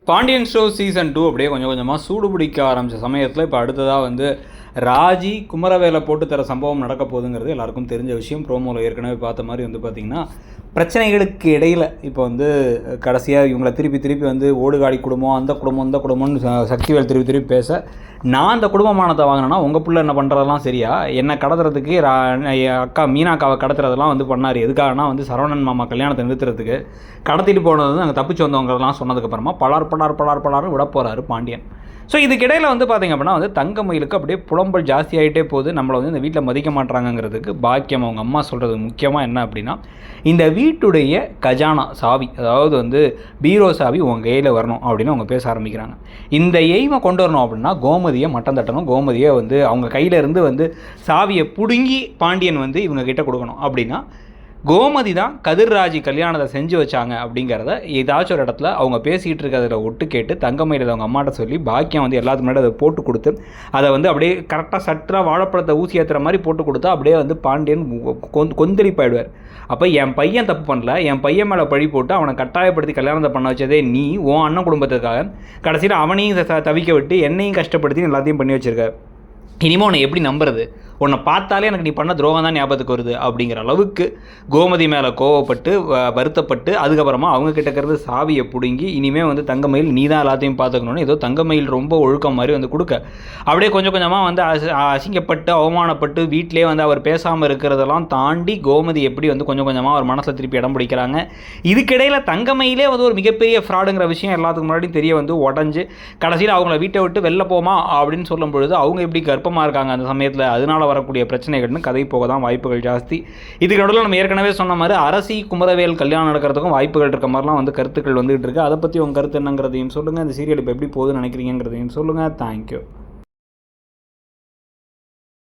Pandian show season 2 அப்படியே கொஞ்சம் கொஞ்சமாக சூடு பிடிக்க ஆரம்பித்த சமயத்தில் இப்போ அடுத்ததாக வந்து ராஜி குமரவேலை போட்டு தர சம்பவம் நடக்க போகுதுங்கிறது எல்லாருக்கும் தெரிஞ்ச விஷயம். ப்ரோமோவில் ஏற்கனவே பார்த்த மாதிரி வந்து பார்த்திங்கன்னா பிரச்சனைகளுக்கு இடையில் இப்போ வந்து கடைசியாக இவங்களை திருப்பி வந்து ஓடுகாடி குடும்பம் அந்த குடும்பம்னு சக்திவேல் திருப்பி பேச, நான் அந்த குடும்பமானத்தை வாங்கினேன்னா உங்கள் பிள்ளை என்ன பண்ணுறதெல்லாம் சரியா, என்னை கடத்துறதுக்கு அக்கா மீனாக்காவை கடத்துறதெல்லாம் வந்து பண்ணார். எதுக்காகனா வந்து சரவணன் மாமா கல்யாணத்தை நிறுத்துறதுக்கு கடத்திட்டு போனது வந்து அங்கே தப்பிச்சு வந்தவங்கலாம் சொன்னதுக்கப்புறமா பலார் விட போகிறாரு பாண்டியன். ஸோ இதுக்கிடையில் வந்து பார்த்திங்க அப்படின்னா வந்து தங்கமயிலுக்கு அப்படியே புலம்பல் ஜாஸ்தி ஆகிட்டே போகுது. நம்மளை வந்து இந்த வீட்டில் மதிக்க மாட்டாங்கிறதுக்கு பாக்கியம் அவங்க அம்மா சொல்கிறது முக்கியமாக என்ன அப்படின்னா, இந்த வீட்டுடைய கஜானா சாவி, அதாவது வந்து பீரோ சாவி உங்கள் கையில் வரணும் அப்படின்னு அவங்க பேச ஆரம்பிக்கிறாங்க. இந்த எய்மை கொண்டு வரணும் அப்படின்னா கோமதியை மட்டம் தட்டணும், கோமதியை வந்து அவங்க கையிலேருந்து வந்து சாவியை பிடுங்கி பாண்டியன் வந்து இவங்க கிட்ட கொடுக்கணும். அப்படின்னா கோமதி தான் கதிர்ராஜி கல்யாணத்தை செஞ்சு வச்சாங்க அப்படிங்கிறத ஏதாச்சும் ஒரு இடத்துல அவங்க பேசிக்கிட்டு இருக்கிறத ஒட்டு கேட்டு தங்கமயில அவங்க அம்மாட்ட சொல்லி பாக்கியம் வந்து எல்லாத்துக்கு முன்னாடி அதை போட்டு கொடுத்து அதை வந்து அப்படியே கரெக்டாக சட்டாக வாழைப்பழத்தை ஊசி ஏற்றுற மாதிரி போட்டு கொடுத்தா அப்படியே வந்து பாண்டியன் கொந்தளிப்பாயிடுவார். அப்போ என் பையன் தப்பு பண்ணல, என் பையன் மேலே பழி போட்டு அவனை கட்டாயப்படுத்தி கல்யாணத்தை பண்ண வச்சதே நீ உன் அண்ணன் குடும்பத்துக்காக, கடைசியில் அவனையும் தவிக்க விட்டு என்னையும் கஷ்டப்படுத்தி எல்லாத்தையும் பண்ணி வச்சுருக்க. இனிமேல் உன்னை எப்படி நம்புறது, உன்னை பார்த்தாலே எனக்கு நீ பண்ண துரோகம் தான் ஞாபகத்துக்கு வருது அப்படிங்கிற அளவுக்கு கோமதி மேலே கோவப்பட்டு வருத்தப்பட்டு அதுக்கப்புறமா அவங்க கிட்ட இருக்கிறது சாவியை பிடுங்கி இனிமேல் வந்து தங்கமயில் நீ தான் எல்லாத்தையும் பார்த்துக்கணுன்னு ஏதோ தங்கமயில் ரொம்ப ஒழுக்கம் மாதிரி வந்து கொடுக்க, அப்படியே கொஞ்சம் கொஞ்சமாக வந்து அசிங்கப்பட்டு அவமானப்பட்டு வீட்டிலே வந்து அவர் பேசாமல் இருக்கிறதெல்லாம் தாண்டி கோமதி எப்படி வந்து கொஞ்சம் கொஞ்சமாக அவர் மனசில் திருப்பி இடம் பிடிக்கிறாங்க. இதுக்கிடையில் தங்கமயிலே வந்து ஒரு மிகப்பெரிய ஃப்ராடுங்கிற விஷயம் எல்லாத்துக்கு முன்னாடியும் தெரிய வந்து உடஞ்சி கடைசியில் அவங்கள வீட்டை விட்டு வெளில போமா அப்படின்னு சொல்லும் பொழுது அவங்க எப்படி கர்ப்பமாக இருக்காங்க அந்த சமயத்தில், அதனால் வரக்கூடிய பிரச்சனைகள்னு கதை போக தான் வாய்ப்புகள் ஜாஸ்தி. இதுக்கு நடுவில் நம்ம ஏற்கனவே சொன்ன மாதிரி அரசி குமரவேல் கல்யாணம் நடக்கிறதுக்கும் வாய்ப்புகள் இருக்க மாதிரிலாம் வந்து கருத்துக்கள் வந்துகிட்டு இருக்கு. அதை பற்றி உங்கள் கருத்து என்னங்கிறதையும் சொல்லுங்கள். இந்த சீரியல் இப்போ எப்படி போகுதுன்னு நினைக்கிறீங்கிறதையும் சொல்லுங்கள். தேங்க்யூ.